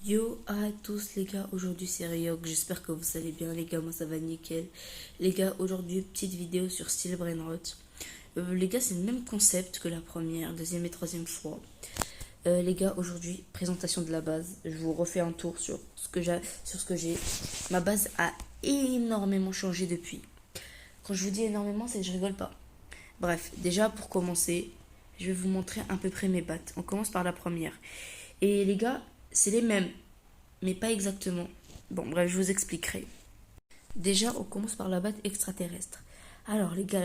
Yo à tous les gars, aujourd'hui c'est Ryok, j'espère que vous allez bien les gars, moi ça va nickel. Les gars, aujourd'hui petite vidéo sur Steel Brainrot. Les gars, c'est le même concept que la première, deuxième et troisième fois. Les gars, aujourd'hui, présentation de la base. Je vous refais un tour sur ce que j'ai. Ma base a énormément changé depuis. Quand je vous dis énormément, c'est que je rigole pas. Bref, déjà pour commencer, je vais vous montrer à peu près mes battes. On commence par la première. Et les gars, c'est les mêmes, mais pas exactement. Bon, bref, je vous expliquerai. Déjà, on commence par la batte extraterrestre. Alors, les gars,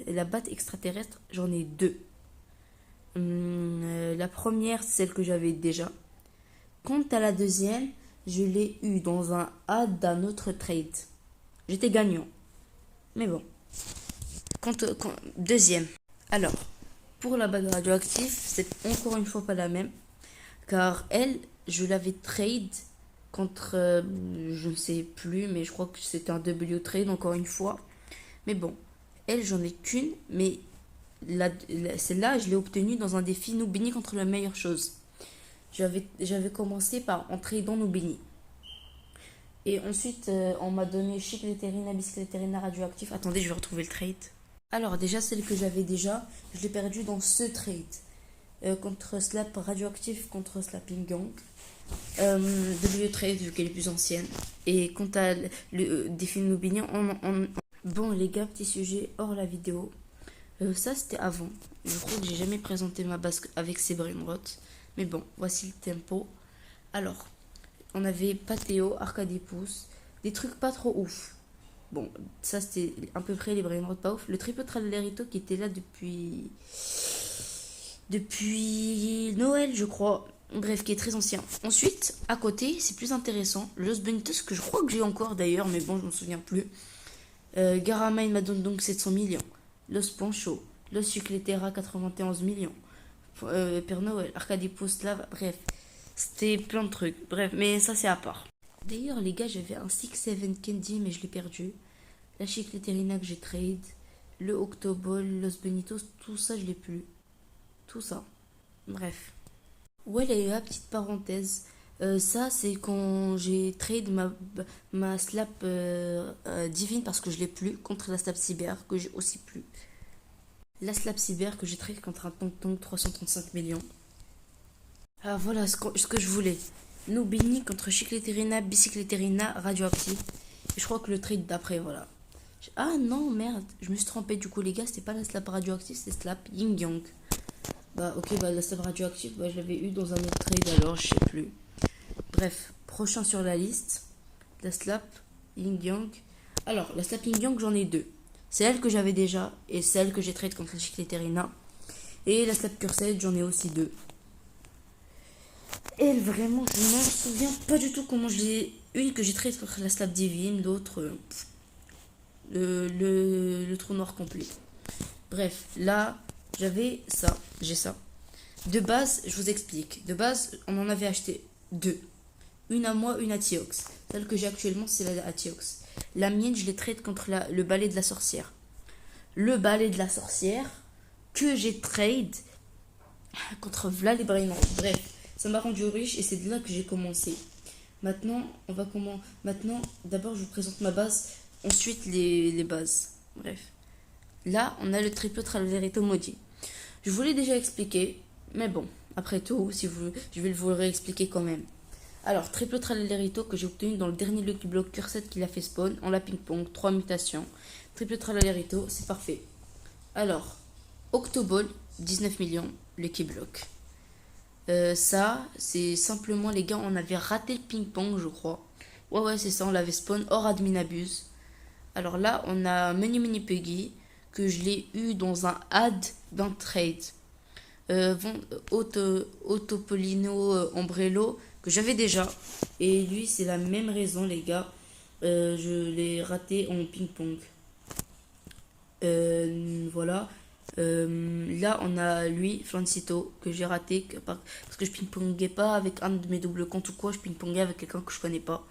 la batte extraterrestre, j'en ai deux. La première, c'est celle que j'avais déjà. Quant à la deuxième, je l'ai eue dans un ad d'un autre trade. J'étais gagnant. Mais bon. Deuxième. Alors, pour la bague radioactive, c'est encore une fois pas la même. Car elle, je l'avais trade contre, je ne sais plus, mais je crois que c'était un W trade encore une fois. Mais bon, elle, j'en ai qu'une, mais celle-là, je l'ai obtenue dans un défi Noobini contre la meilleure chose. J'avais commencé par en tradant Noobini. Et ensuite, on m'a donné Chicleterina, Biscleterina radioactif. Attendez, je vais retrouver le trade. Alors, déjà, celle que j'avais déjà, je l'ai perdue dans ce trade. Contre Slap radioactif contre Slapping Gang. W trade vu qu'elle est plus ancienne. Et quant à le défi Noobini, bon les gars, petit sujet hors la vidéo. Ça c'était avant. Je crois que j'ai jamais présenté ma base avec ces brainrot. Mais bon, voici le tempo. Alors, on avait Pathéo, Arcadipus, des trucs pas trop ouf. Bon, ça c'était à peu près les brainrot pas ouf. Le triple Tralerito qui était là depuis Noël, je crois. Bref, qui est très ancien. Ensuite, à côté, c'est plus intéressant. Los Benitos, que je crois que j'ai encore d'ailleurs, mais bon, je m'en souviens plus. Garamain m'a donné donc 700 millions. Los Pancho, Los Chicletera 91 millions. Père Noël, Arcadipus Slava, bref. C'était plein de trucs. Bref, mais ça c'est à part. D'ailleurs, les gars, j'avais un 6-7 Candy, mais je l'ai perdu. La Chicleterina que j'ai trade. Le Octoball, Los Benitos, tout ça, je l'ai plus. Tout ça. Bref. Ouais, les gars, petite parenthèse. Ça, c'est quand j'ai trade ma slap divine parce que je l'ai plus contre la slap cyber que j'ai aussi plus. La slap cyber que j'ai trade contre un Tong 335 millions. Ah, voilà ce que je voulais. Noobini contre Chicleterina, Bicycleterina, radioactive. Et je crois que le trade d'après, voilà. Ah non, merde, je me suis trompé du coup, les gars, c'était pas la slap radioactive, c'était slap Yin Yang. Bah ok, bah la slap radioactive, bah, je l'avais eu dans un autre trade alors, je sais plus. Bref, prochain sur la liste, la slap Yin Yang. Alors, la slap Yin Yang, j'en ai deux. Celle que j'avais déjà et celle que j'ai trade contre la Chicleterina. Et la slap Cursed, j'en ai aussi deux. Et vraiment, je ne m'en souviens pas du tout comment je l'ai. Une que j'ai trade contre la slap divine, l'autre, le trou noir complet. Bref, là, j'avais ça, j'ai ça. De base, je vous explique. De base, on en avait acheté deux. Une à moi, une à Tiox. Celle que j'ai actuellement, c'est la à Tiox. La mienne, je l'ai trade contre le balai de la sorcière. Le balai de la sorcière que j'ai trade contre Vlad et Brainrot. Bref, ça m'a rendu riche et c'est de là que j'ai commencé. Maintenant, Maintenant, d'abord, je vous présente ma base. Ensuite, les bases. Bref. Là, on a le triple Traverito maudit. Je vous l'ai déjà expliqué, mais bon, après tout, je vais vous le réexpliquer quand même. Alors, triple Tralerito que j'ai obtenu dans le dernier Lucky Block Curset qu'il a fait spawn, en la ping-pong, 3 mutations. Triple Tralerito, c'est parfait. Alors, Octoball, 19 millions, Lucky Block. Ça, c'est simplement, les gars, on avait raté le ping-pong, je crois. Ouais, c'est ça, on l'avait spawn hors admin abuse. Alors là, on a Mini Puggy, que je l'ai eu dans un ad d'un trade. Autopolino Ombrello que j'avais déjà. Et lui, c'est la même raison, les gars. Je l'ai raté en ping-pong. Voilà. Là, on a lui, Flancito, que j'ai raté parce que je ping-pongais pas avec un de mes doubles comptes ou quoi. Je ping-pongais avec quelqu'un que je connais pas.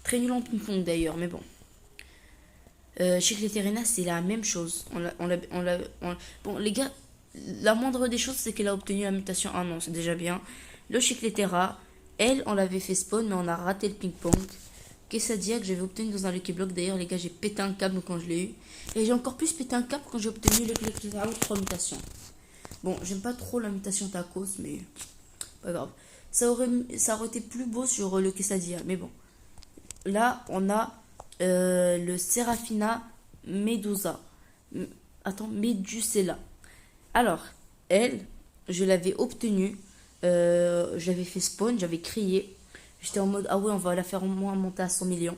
Très nul en ping-pong d'ailleurs, mais bon. Chez Cléterina, c'est la même chose. Bon, les gars, la moindre des choses, c'est qu'elle a obtenu la mutation 1 an, c'est déjà bien. Le Chicletera, Elle, on l'avait fait spawn, mais on a raté le ping-pong. Quesadilla que j'avais obtenu dans un Lucky Block. D'ailleurs, les gars, j'ai pété un câble quand je l'ai eu. Et j'ai encore plus pété un câble quand j'ai obtenu le Lucky Block 3 mutations. Bon, j'aime pas trop la mutation tacos, mais pas grave. Ça aurait été plus beau sur le Quesadilla, mais bon. Là, on a le Serafina Medusa. Attends, Medusella. Alors, elle, je l'avais obtenue. J'avais fait spawn, j'avais crié. J'étais en mode, ah ouais, on va la faire au moins monter à 100 millions.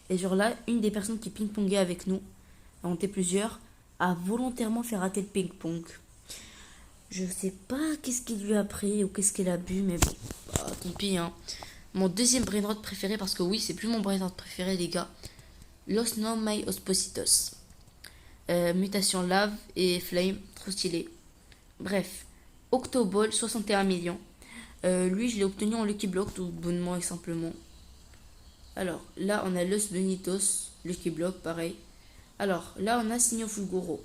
Et genre là, une des personnes qui ping-pongait avec nous, on était plusieurs, a volontairement fait rater le ping-pong. Je sais pas qu'est-ce qu'il lui a pris ou qu'est-ce qu'il a bu, mais bon, bah, tant pis, hein. Mon deuxième brainrot préféré, parce que oui, c'est plus mon brainrot préféré, les gars. Los Nomai Ospositos. Mutation lave et flame, trop stylé. Bref, Octoball, 61 millions. Lui, je l'ai obtenu en Lucky Block, tout bonnement et simplement. Alors, là, on a Los Benitos, Lucky Block, pareil. Alors, là, on a Signo Fulguro.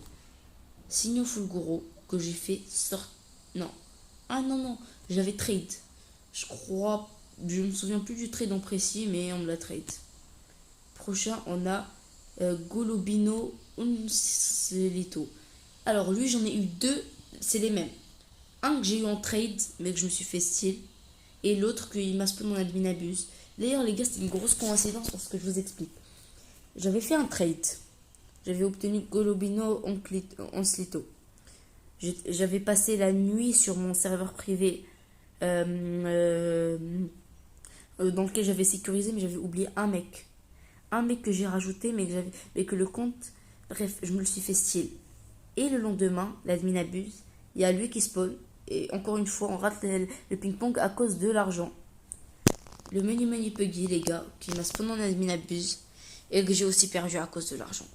Signo Fulguro, que j'ai fait sortir. Non. Ah non, non, j'avais trade. Je crois. Je me souviens plus du trade en précis, mais on me l'a trade. Prochain, on a Golobino Uncelito. Alors, lui, j'en ai eu deux, c'est les mêmes. Un que j'ai eu en trade, mais que je me suis fait style. Et l'autre qu'il m'a spawn en admin abuse. D'ailleurs, les gars, c'était une grosse coïncidence parce que je vous explique. J'avais fait un trade. J'avais obtenu Golobino Uncelito. J'avais passé la nuit sur mon serveur privé dans lequel j'avais sécurisé, mais j'avais oublié un mec. Un mec que j'ai rajouté, mais que le compte. Bref, je me le suis fait style. Et le lendemain, l'admin abuse. Il y a lui qui spawn. Et encore une fois, on rate le ping-pong à cause de l'argent. Le menu Puggy, les gars, qui m'a spawn en admin abuse. Et que j'ai aussi perdu à cause de l'argent.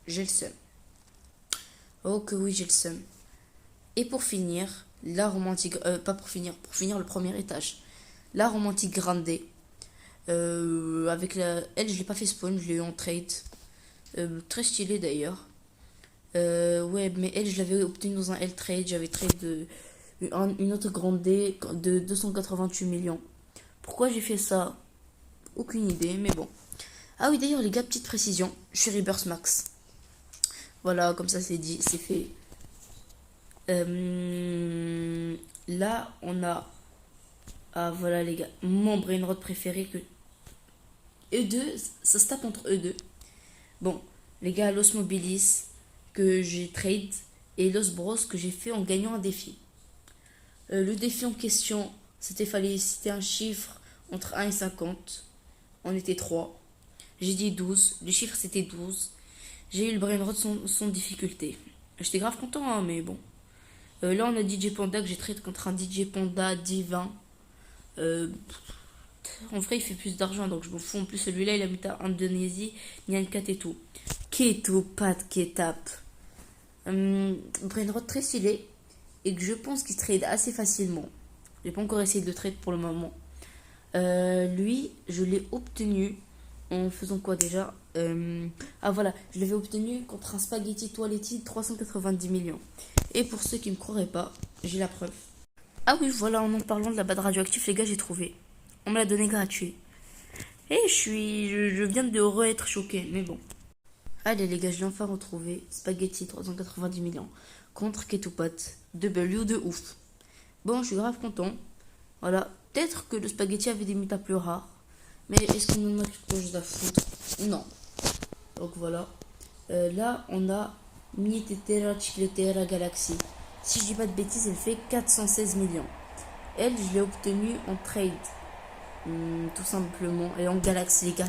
J'ai le seum. Oh que oui, j'ai le seum. Et pour finir, la romantique. Pas pour finir le premier étage. La romantique grande. Avec la. Elle, je l'ai pas fait spawn, je l'ai eu en trade. Très stylé d'ailleurs. Ouais, mais elle, je l'avais obtenue dans un L-trade. J'avais trade une autre grande D de 288 millions. Pourquoi j'ai fait ça? Aucune idée, mais bon. Ah oui, d'ailleurs, les gars, petite précision. Je suis Rebirth Max. Voilà, comme ça, c'est dit, c'est fait. Là, on a. Ah, voilà, les gars. Mon brainrot préféré que. Eux deux, ça se tape entre eux deux. Bon, les gars, Los Mobilis que j'ai trade et Los Bros que j'ai fait en gagnant un défi. Le défi en question, c'était fallait citer un chiffre entre 1 et 50. On était 3. J'ai dit 12. Le chiffre c'était 12. J'ai eu le brainrot sans difficulté. J'étais grave content, hein, mais bon. Là, on a DJ Panda que j'ai trade contre un DJ Panda divin. En vrai, il fait plus d'argent, donc je m'en fous. En plus, celui-là, il a mis à Indonésie, Nyankat et tout. Keto, pas de Ketap. Brainrot très stylé. Et que je pense qu'il trade assez facilement. J'ai pas encore essayé de trade pour le moment. Lui, je l'ai obtenu en faisant quoi déjà Ah voilà, je l'avais obtenu contre un Spaghetti Toiletti 390 millions. Et pour ceux qui ne me croiraient pas, j'ai la preuve. Ah oui, voilà, en parlant de la bad radioactif, les gars, j'ai trouvé. On me l'a donné gratuit. Et je viens de re-être choqué, mais bon. Allez les gars, je l'ai enfin retrouvé. Spaghetti 390 millions contre Ketupat. De bellu de ouf. Bon, je suis grave content. Voilà. Peut-être que le spaghetti avait des mutas plus rares. Mais est-ce qu'on en a quelque chose à foutre? Non. Donc voilà. Là, on a Mietetera Chicletera Galaxy. Si je dis pas de bêtises, elle fait 416 millions. Elle, je l'ai obtenue en trade. Tout simplement. Et en Galaxy, les gars.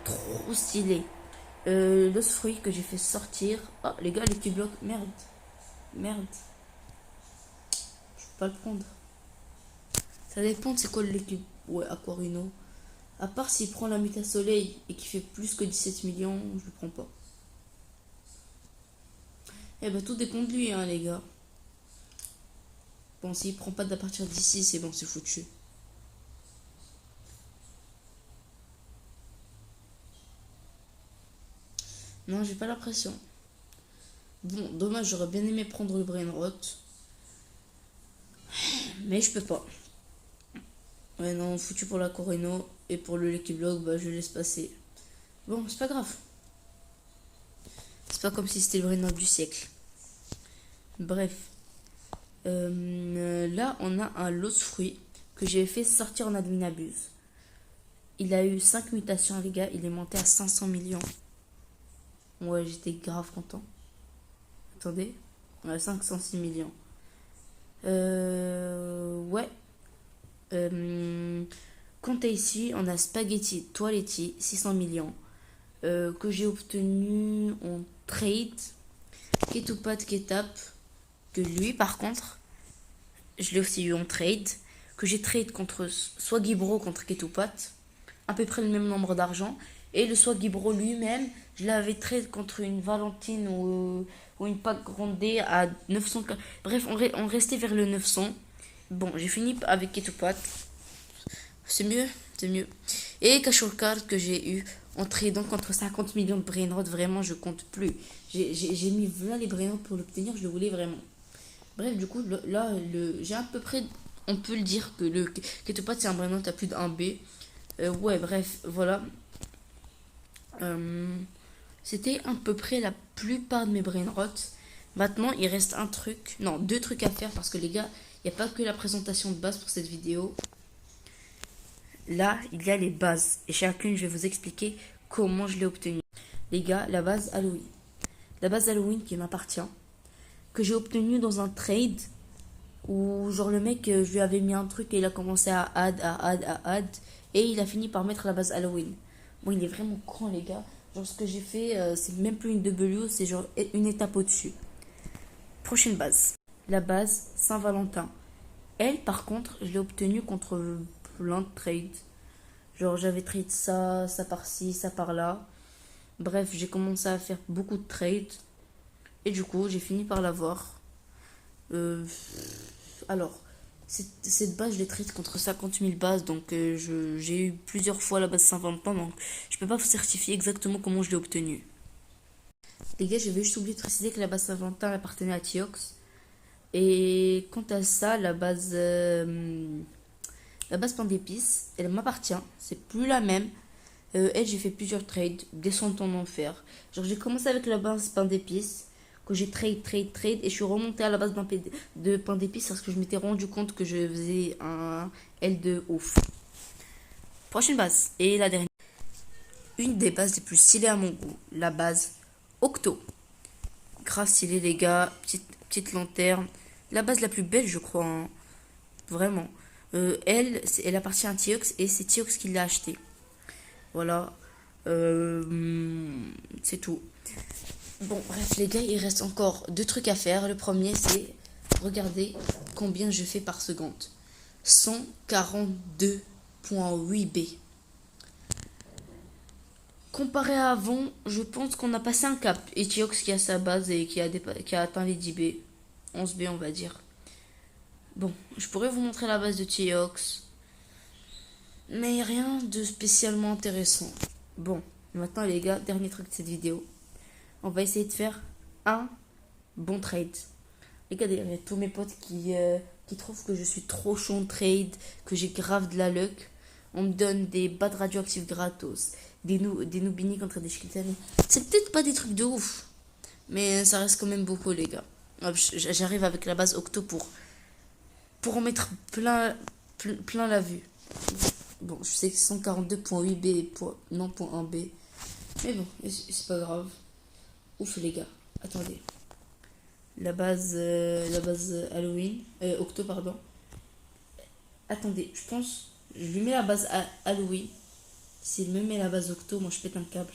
Trop stylé. L'os fruit que j'ai fait sortir. Oh, les gars, les petits blocs. Merde. Merde. Je peux pas le prendre. Ça dépend de c'est quoi l'équipe. Ouais, Aquarino. À part s'il prend la Muta Soleil et qui fait plus que 17 millions, je le prends pas. Eh ben tout dépend de lui, hein, les gars. Bon, s'il prend pas d'à partir d'ici, c'est bon, c'est foutu. Non, j'ai pas l'impression. Bon, dommage, j'aurais bien aimé prendre le brainrot. Mais je peux pas. Ouais, non, foutu pour la Coreno. Et pour le Lucky Block, bah, je laisse passer. Bon, c'est pas grave. C'est pas comme si c'était le brain rot du siècle. Bref. Là, on a un lot de fruits que j'ai fait sortir en admin abuse. Il a eu 5 mutations, les gars. Il est monté à 500 millions. Ouais, j'étais grave content. Attendez. Ouais, 506 millions. Ouais. Quant à ici, on a Spaghetti Toiletti, 600 millions. Que j'ai obtenu en trade. Ketupat Ketap. Que lui, par contre, je l'ai aussi eu en trade. Que j'ai trade contre Swaggy Bro contre Ketupat. À peu près le même nombre d'argent. Et le Swaggy Bro lui-même, je l'avais trade contre une Valentine ou une pack grandée à 900. Bref, on restait vers le 900. Bon, j'ai fini avec Ketupat. C'est mieux, c'est mieux. Et Casual Card que j'ai eu en tradant contre 50 millions de brain rot, vraiment, je compte plus. J'ai mis là les brain rot pour l'obtenir, je le voulais vraiment. Bref, du coup, là, j'ai à peu près, on peut le dire que le Ketupat, c'est un brain rot à plus d'un B. Ouais, bref, voilà. C'était à peu près la plupart de mes brain rot. Maintenant, il reste un truc, non, deux trucs à faire parce que les gars, il n'y a pas que la présentation de base pour cette vidéo. Là, il y a les bases. Et chacune, je vais vous expliquer comment je l'ai obtenue. Les gars, la base Halloween. La base Halloween qui m'appartient. Que j'ai obtenue dans un trade. Où genre le mec, je lui avais mis un truc et il a commencé à add. Et il a fini par mettre la base Halloween. Bon, il est vraiment grand, les gars. Genre ce que j'ai fait, c'est même plus une W, c'est genre une étape au-dessus. Prochaine base. La base Saint-Valentin. Elle, par contre, je l'ai obtenue contre plein de trades. Genre, j'avais trade ça, ça par-ci, ça par-là. Bref, j'ai commencé à faire beaucoup de trades. Et du coup, j'ai fini par l'avoir. Alors, cette base, je l'ai trade contre 50 000 bases. Donc, j'ai eu plusieurs fois la base Saint-Valentin. Donc, je peux pas vous certifier exactement comment je l'ai obtenue. Les gars, j'avais juste oublié de préciser que la base Saint-Valentin appartenait à Tiox. Et quant à ça, la base pain d'épices, elle m'appartient. C'est plus la même. Elle, j'ai fait plusieurs trades, descente en enfer. Genre, j'ai commencé avec la base pain d'épices, que j'ai trade, et je suis remontée à la base de pain d'épices parce que je m'étais rendu compte que je faisais un L de ouf. Prochaine base, et la dernière. Une des bases les plus stylées à mon goût, la base Octo. Grave stylée, les gars, petite lanterne. La base la plus belle, je crois, hein. Vraiment. Elle appartient à Tiox et c'est Tiox qui l'a acheté. Voilà. C'est tout. Bon, bref, les gars, il reste encore deux trucs à faire. Le premier, c'est regarder combien je fais par seconde. 142,8 B. Comparé à avant, je pense qu'on a passé un cap. Etiox qui a sa base et qui a atteint les 10 B. 11 B, on va dire. Bon, je pourrais vous montrer la base de Tiox. Mais rien de spécialement intéressant. Bon, maintenant les gars, dernier truc de cette vidéo. On va essayer de faire un bon trade. Les gars, il y a tous mes potes qui trouvent que je suis trop chaud en trade, que j'ai grave de la luck. On me donne des bats radioactifs gratos, des noobini contre des shkitani. C'est peut-être pas des trucs de ouf, mais ça reste quand même beaucoup, les gars. Hop, j'arrive avec la base Octo pour en mettre plein la vue. Bon, je sais que 142.8 B, non, .1 B. Mais bon, c'est pas grave. Ouf, les gars. Attendez. La base Halloween. Octo, pardon. Attendez, je pense. Je lui mets la base Halloween. S'il me met la base Octo, moi je pète un câble.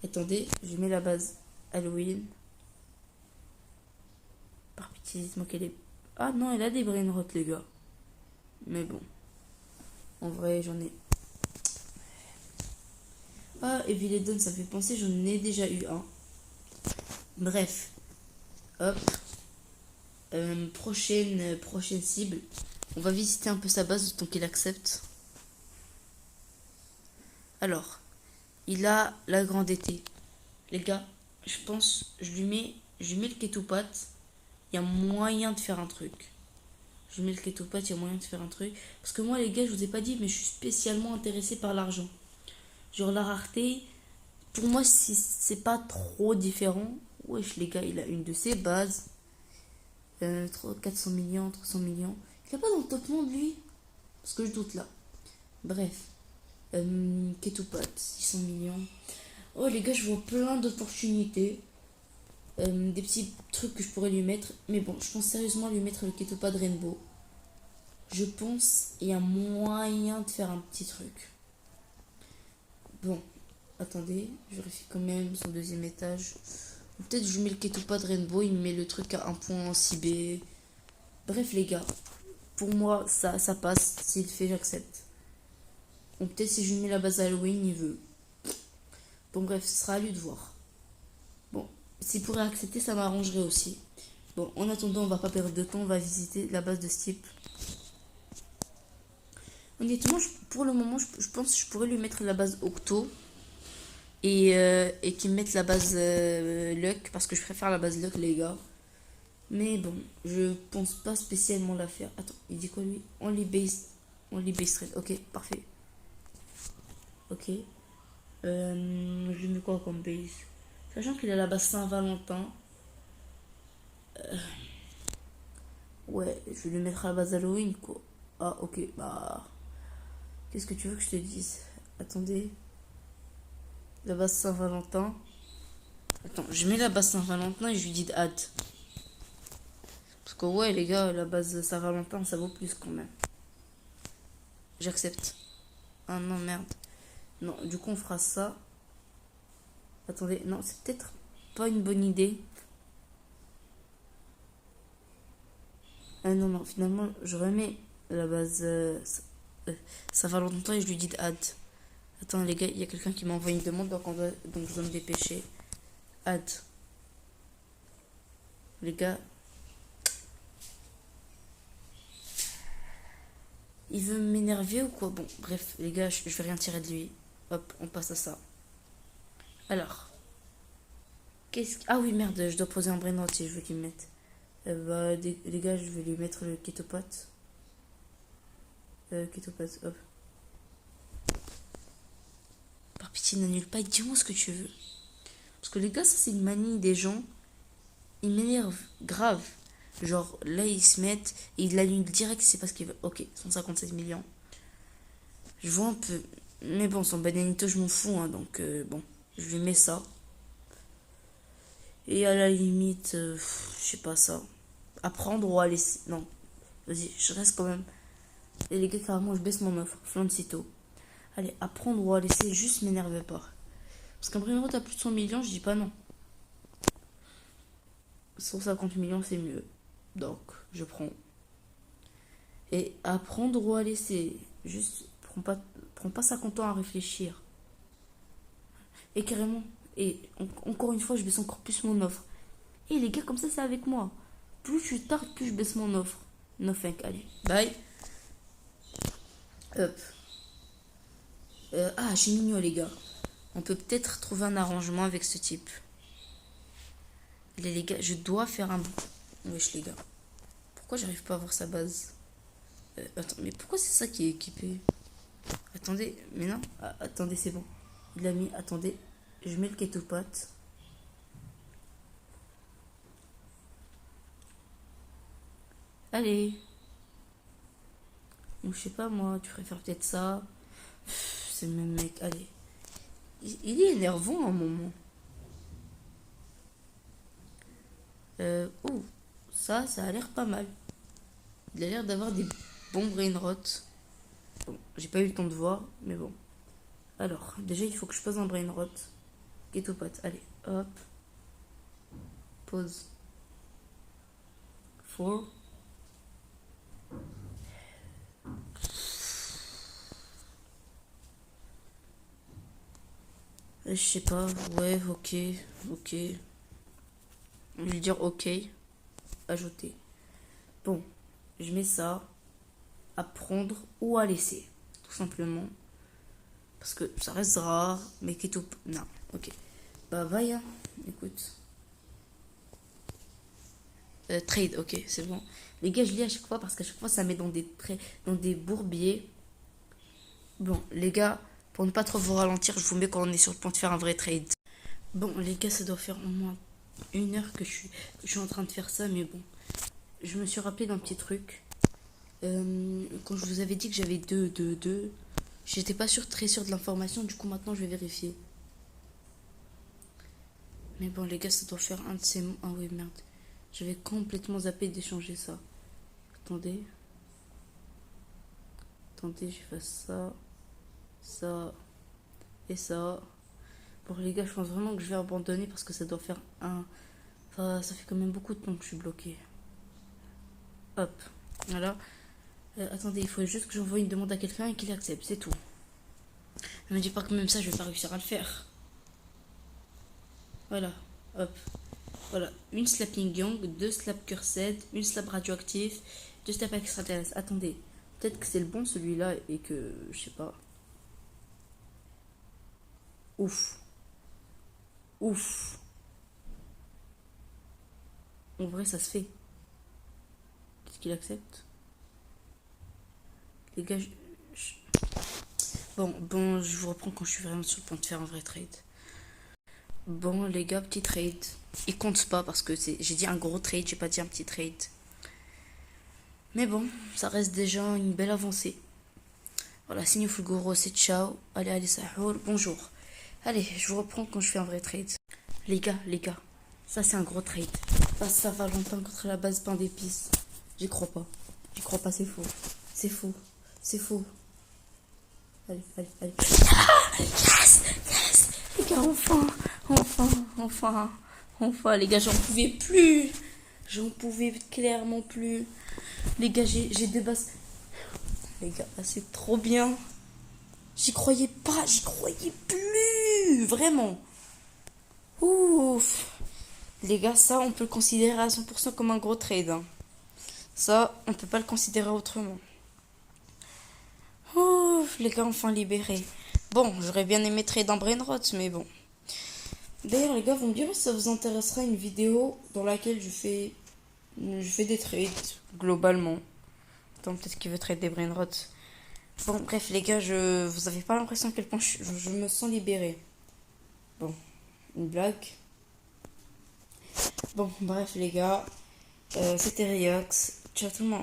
Attendez, je lui mets la base Halloween. Par pitié, dites-moi qu'elle est. Ah non, elle a des brain rot, les gars. Mais bon. En vrai, j'en ai. Ah, Eviledon, ça fait penser, j'en ai déjà eu un. Bref. Hop. Prochaine cible. On va visiter un peu sa base tant qu'il accepte. Alors, il a la grande été. Les gars, je pense, je lui mets le Ketupat. Il y a moyen de faire un truc. Je mets le Ketopat, il y a moyen de faire un truc. Parce que moi, les gars, je vous ai pas dit, mais je suis spécialement intéressé par l'argent. Genre, la rareté, pour moi, c'est pas trop différent. Wesh, les gars, il a une de ses bases. 400 millions, 300 millions. Il a pas dans le top monde, lui? Parce que je doute là. Bref. Ketopat, 600 millions. Oh, les gars, je vois plein d'opportunités. Des petits trucs que je pourrais lui mettre. Mais bon, je pense sérieusement lui mettre le Ketopat de Rainbow. Je pense il y a moyen de faire un petit truc. Bon, attendez, je vérifie quand même son deuxième étage. Peut-être je mets le Ketopat de Rainbow, il met le truc à un point en 6B. Bref les gars, pour moi ça passe, s'il fait j'accepte. Ou peut-être si je lui mets la base Halloween, il veut. Bon bref, ce sera à lui de voir. Bon, s'il pourrait accepter, ça m'arrangerait aussi. Bon, en attendant, on va pas perdre de temps, on va visiter la base de ce type. Honnêtement, pour le moment, je pense que je pourrais lui mettre la base Octo et qu'il me mette la base Luck parce que je préfère la base Luck, les gars. Mais bon, je pense pas spécialement la faire. Attends, il dit quoi lui? Only base trade. Ok, parfait. Ok. Je lui mets quoi comme base? Sachant qu'il a la base Saint-Valentin. Ouais, je vais lui mettre à la base Halloween, quoi. Ah, ok, bah. Qu'est-ce que tu veux que je te dise? Attendez. La base Saint-Valentin. Attends, je mets la base Saint-Valentin et je lui dis add. Parce que ouais, les gars, la base Saint-Valentin, ça vaut plus quand même. J'accepte. Ah non, merde. Non, du coup, on fera ça. Attendez, non, c'est peut-être pas une bonne idée. Ah non, non, finalement, je remets la base Saint-Valentin et je lui dis add. Attends, les gars, il y a quelqu'un qui m'a envoyé une demande, donc je dois me dépêcher. Add. Les gars. Il veut m'énerver ou quoi? Bon, bref, les gars, je vais rien tirer de lui. Hop, on passe à ça. Alors. Ah oui, merde, je dois poser un brain si je veux qu'il me mette. Bah, les gars, je vais lui mettre le Ketopat. Ketopat, hop. Par pitié, n'annule pas, dis-moi ce que tu veux. Parce que les gars, ça c'est une manie des gens. Ils m'énervent, grave. Genre, là, ils se mettent et ils l'annulent direct, c'est parce qu'ils veulent. Ok, 157 millions. Je vois un peu. Mais bon, son bananito, je m'en fous, hein, donc bon, je lui mets ça. Et à la limite, je sais pas ça. À prendre ou à laisser. Non, vas-y, je reste quand même. Et les gars, carrément, je baisse mon offre. Flancito. Allez, à prendre ou à laisser, juste m'énervez pas. Parce qu'un Brainrot à plus de 100 millions, je dis pas non. 150 millions, c'est mieux. Donc, je prends. Et à prendre ou à laisser, juste, prends pas 50 ans à réfléchir. Et carrément, et encore une fois, je baisse encore plus mon offre. Et les gars, comme ça, c'est avec moi. Plus je tarde, plus je baisse mon offre. No thank, allez, bye. Hop. Ah, j'ai mignon, les gars. On peut peut-être trouver un arrangement avec ce type. Les gars, je dois faire un... Wesh, les gars. Pourquoi j'arrive pas à voir sa base? Attends, mais pourquoi c'est ça qui est équipé? Attendez, mais non. Ah, attendez, c'est bon. Il a mis... Attendez, je mets le Ketopat. Allez. Ou je sais pas, moi, tu préfères peut-être ça. C'est le même mec, allez. Il est énervant à un moment. Oh, ça a l'air pas mal. Il a l'air d'avoir des bons brainrots. Bon, j'ai pas eu le temps de voir, mais bon. Alors, déjà, il faut que je pose un brainrot. Ketopat, allez, hop. Pause. 4. Je sais pas, ouais, ok, ok. Je vais lui dire ok, ajouter. Bon, je mets ça à prendre ou à laisser, tout simplement. Parce que ça reste rare, mais Keto... Non, ok. Bah, vaille, hein. Écoute. Trade, ok, c'est bon. Les gars, je lis à chaque fois parce qu'à chaque fois, ça met dans des bourbiers. Bon, les gars, pour ne pas trop vous ralentir, je vous mets quand on est sur le point de faire un vrai trade. Bon, les gars, ça doit faire au moins 1 heure je suis en train de faire ça, mais bon. Je me suis rappelé d'un petit truc. Quand je vous avais dit que j'avais deux, j'étais pas très sûr de l'information, du coup maintenant je vais vérifier. Mais bon, les gars, ça doit faire un de ces mots. Ah oui, merde. J'avais complètement zappé d'échanger ça. Attendez. Attendez, je fasse ça, ça et ça. Bon, les gars, je pense vraiment que je vais abandonner parce que ça doit faire un. Enfin, ça fait quand même beaucoup de temps que je suis bloqué. Hop. Voilà. Attendez, il faut juste que j'envoie une demande à quelqu'un et qu'il accepte, c'est tout. Ne me dis pas que même ça, je vais pas réussir à le faire. Voilà. Hop. Voilà. Une slap Yin Yang, 2 slap Cursed, une slap radioactif, 2 slap extraterrestre. Attendez. Peut-être que c'est le bon celui-là et que. Je sais pas. Ouf. Ouf. En vrai, ça se fait. Est-ce qu'il accepte? Les gars, bon, je vous reprends quand je suis vraiment sur le point de faire un vrai trade. Bon, les gars, petit trade. Il compte pas parce que j'ai dit un gros trade, j'ai pas dit un petit trade. Mais bon, ça reste déjà une belle avancée. Voilà, signe Fulguro, c'est ciao. Allez, Sahoul, bonjour. Allez, je vous reprends quand je fais un vrai trade. Les gars, ça c'est un gros trade. Ça va longtemps contre la base pain d'épices. J'y crois pas. J'y crois pas, c'est faux. C'est faux. C'est faux. Allez. Ah, yes. Les gars, enfin, les gars, j'en pouvais plus. J'en pouvais clairement plus. Les gars, j'ai des bases. Les gars, c'est trop bien. J'y croyais pas, j'y croyais plus. Vraiment. Ouf. Les gars, ça, on peut le considérer à 100% comme un gros trade. Hein. Ça, on peut pas le considérer autrement. Ouf, les gars, enfin libérés. Bon, j'aurais bien aimé trade en Brainrot, mais bon. D'ailleurs, les gars, vous me direz si ça vous intéressera une vidéo dans laquelle je fais des trades, globalement. Attends, peut-être qu'il veut trade des Brainrots. Bon, bref, les gars, vous avez pas l'impression à quel point je me sens libéré. Bon, une blague. Bon, bref, les gars, c'était Riox. Ciao tout le monde.